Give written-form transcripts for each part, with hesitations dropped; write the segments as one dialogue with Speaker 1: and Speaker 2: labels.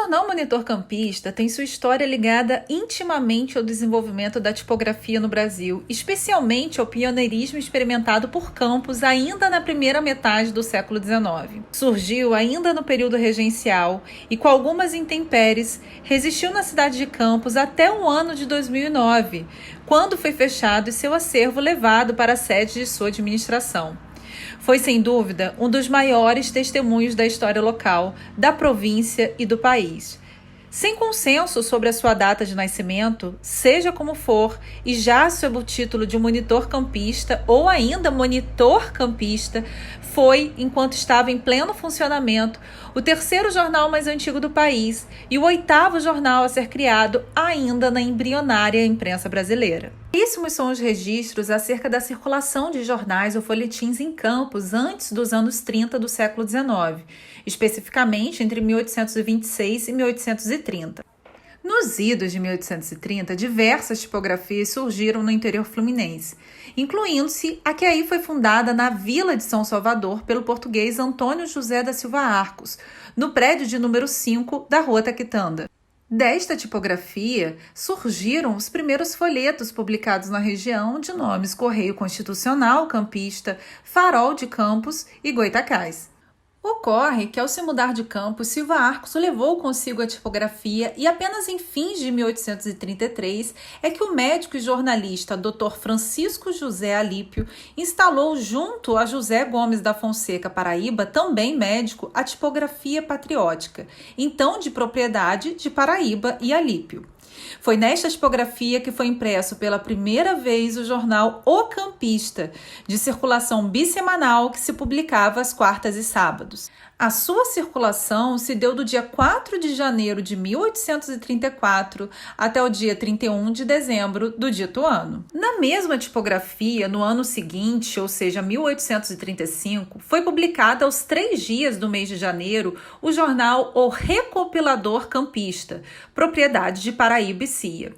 Speaker 1: jornal Monitor Campista tem sua história ligada intimamente ao desenvolvimento da tipografia no Brasil, especialmente ao pioneirismo experimentado por Campos ainda na primeira metade do século XIX. Surgiu ainda no período regencial e, com algumas intempéries, resistiu na cidade de Campos até o ano de 2009, quando foi fechado e seu acervo levado para a sede de sua administração. Foi, sem dúvida, um dos maiores testemunhos da história local, da província e do país. Sem consenso sobre a sua data de nascimento, seja como for, e já sob o título de monitor campista ou ainda monitor campista, foi, enquanto estava em pleno funcionamento, o terceiro jornal mais antigo do país e o oitavo jornal a ser criado ainda na embrionária imprensa brasileira. Raríssimos são os registros acerca da circulação de jornais ou folhetins em Campos antes dos anos 30 do século XIX, especificamente entre 1826 e 1830. Nos idos de 1830, diversas tipografias surgiram no interior fluminense, incluindo-se a que aí foi fundada na Vila de São Salvador pelo português Antônio José da Silva Arcos, no prédio de número 5 da Rua Taquitanda. Desta tipografia surgiram os primeiros folhetos publicados na região de nomes Correio Constitucional Campista, Farol de Campos e Goitacás. Ocorre que, ao se mudar de Campos, Silva Arcos levou consigo a tipografia e apenas em fins de 1833 é que o médico e jornalista Dr. Francisco José Alípio instalou junto a José Gomes da Fonseca Paraíba, também médico, a tipografia patriótica, então de propriedade de Paraíba e Alípio. Foi nesta tipografia que foi impresso pela primeira vez o jornal O Campista, de circulação bissemanal que se publicava às quartas e sábados. A sua circulação se deu do dia 4 de janeiro de 1834 até o dia 31 de dezembro do dito ano. Na mesma tipografia, no ano seguinte, ou seja, 1835, foi publicado aos 3 dias do mês de janeiro o jornal O Recopilador Campista, propriedade de Paraíba e Cia.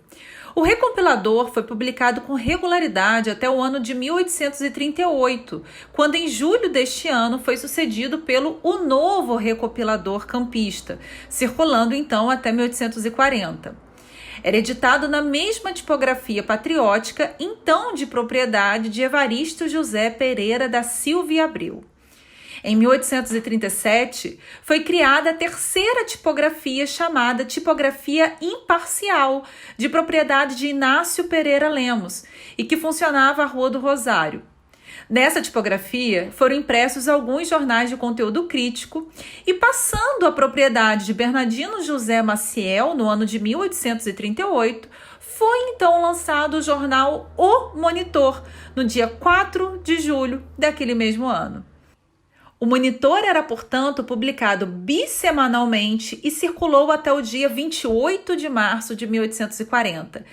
Speaker 1: O recompilador foi publicado com regularidade até o ano de 1838, quando em julho deste ano foi sucedido pelo O Novo Recopilador Campista, circulando então até 1840. Era editado na mesma tipografia patriótica, então de propriedade de Evaristo José Pereira da Silva e Abreu. Em 1837, foi criada a terceira tipografia chamada Tipografia Imparcial, de propriedade de Inácio Pereira Lemos, e que funcionava à Rua do Rosário. Nessa tipografia foram impressos alguns jornais de conteúdo crítico e, passando à propriedade de Bernardino José Maciel no ano de 1838, foi então lançado o jornal O Monitor, no dia 4 de julho daquele mesmo ano. O Monitor era, portanto, publicado bissemanalmente e circulou até o dia 28 de março de 1840,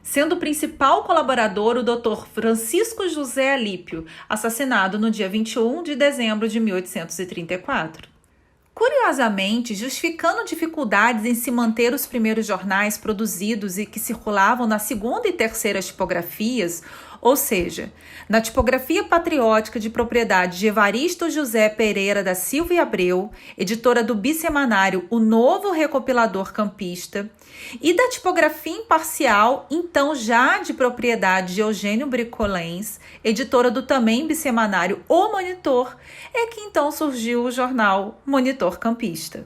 Speaker 1: sendo o principal colaborador o Dr. Francisco José Alípio, assassinado no dia 21 de dezembro de 1834. Curiosamente, justificando dificuldades em se manter os primeiros jornais produzidos e que circulavam na segunda e terceira tipografias, ou seja, na tipografia patriótica de propriedade de Evaristo José Pereira da Silva e Abreu, editora do bissemanário O Novo Recopilador Campista, e da tipografia imparcial, então já de propriedade de Eugênio Bricolens, editora do também bissemanário O Monitor, é que então surgiu o jornal Monitor Campista.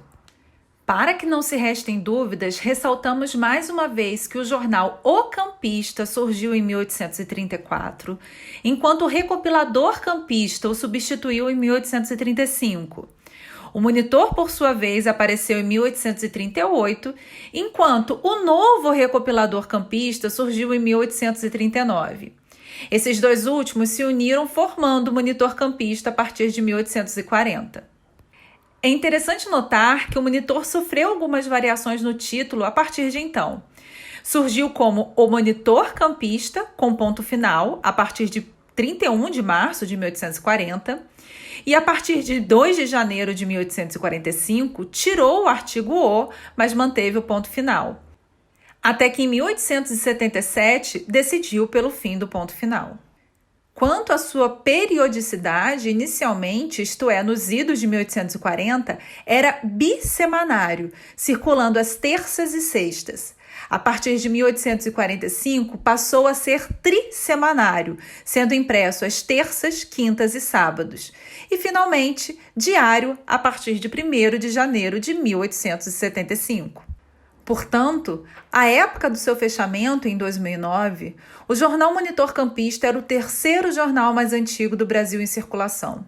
Speaker 1: Para que não se restem dúvidas, ressaltamos mais uma vez que o jornal O Campista surgiu em 1834, enquanto o Recopilador Campista o substituiu em 1835. O Monitor, por sua vez, apareceu em 1838, enquanto o Novo Recopilador Campista surgiu em 1839. Esses dois últimos se uniram formando o Monitor Campista a partir de 1840. É interessante notar que o Monitor sofreu algumas variações no título a partir de então. Surgiu como O Monitor Campista, com ponto final, a partir de 31 de março de 1840, e a partir de 2 de janeiro de 1845, tirou o artigo O, mas manteve o ponto final. Até que em 1877 decidiu pelo fim do ponto final. Quanto à sua periodicidade, inicialmente, isto é, nos idos de 1840, era bissemanário, circulando às terças e sextas. A partir de 1845, passou a ser trissemanário, sendo impresso às terças, quintas e sábados. E, finalmente, diário a partir de 1º de janeiro de 1875. Portanto, à época do seu fechamento, em 2009, o Jornal Monitor Campista era o terceiro jornal mais antigo do Brasil em circulação.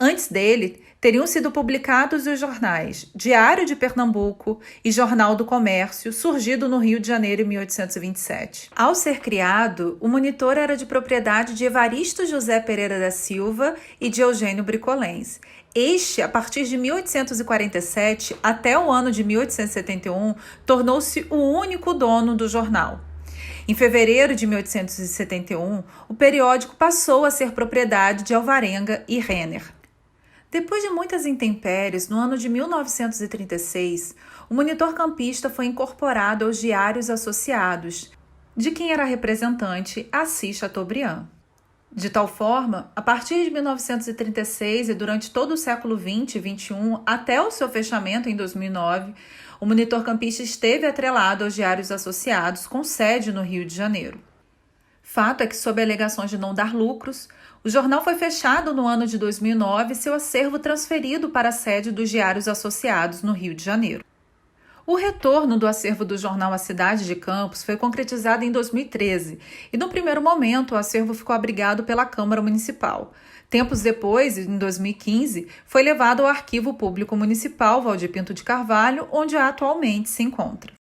Speaker 1: Antes dele, teriam sido publicados os jornais Diário de Pernambuco e Jornal do Comércio, surgido no Rio de Janeiro em 1827. Ao ser criado, o Monitor era de propriedade de Evaristo José Pereira da Silva e de Eugênio Bricolens. Este, a partir de 1847 até o ano de 1871, tornou-se o único dono do jornal. Em fevereiro de 1871, o periódico passou a ser propriedade de Alvarenga e Renner. Depois de muitas intempéries, no ano de 1936, o Monitor Campista foi incorporado aos Diários Associados, de quem era representante Assis Chateaubriand. De tal forma, a partir de 1936 e durante todo o século XX e XXI, até o seu fechamento em 2009, o Monitor Campista esteve atrelado aos Diários Associados, com sede no Rio de Janeiro. Fato é que, sob alegações de não dar lucros, o jornal foi fechado no ano de 2009 e seu acervo transferido para a sede dos Diários Associados no Rio de Janeiro. O retorno do acervo do jornal à cidade de Campos foi concretizado em 2013 e, no primeiro momento, o acervo ficou abrigado pela Câmara Municipal. Tempos depois, em 2015, foi levado ao Arquivo Público Municipal Valdir Pinto de Carvalho, onde atualmente se encontra.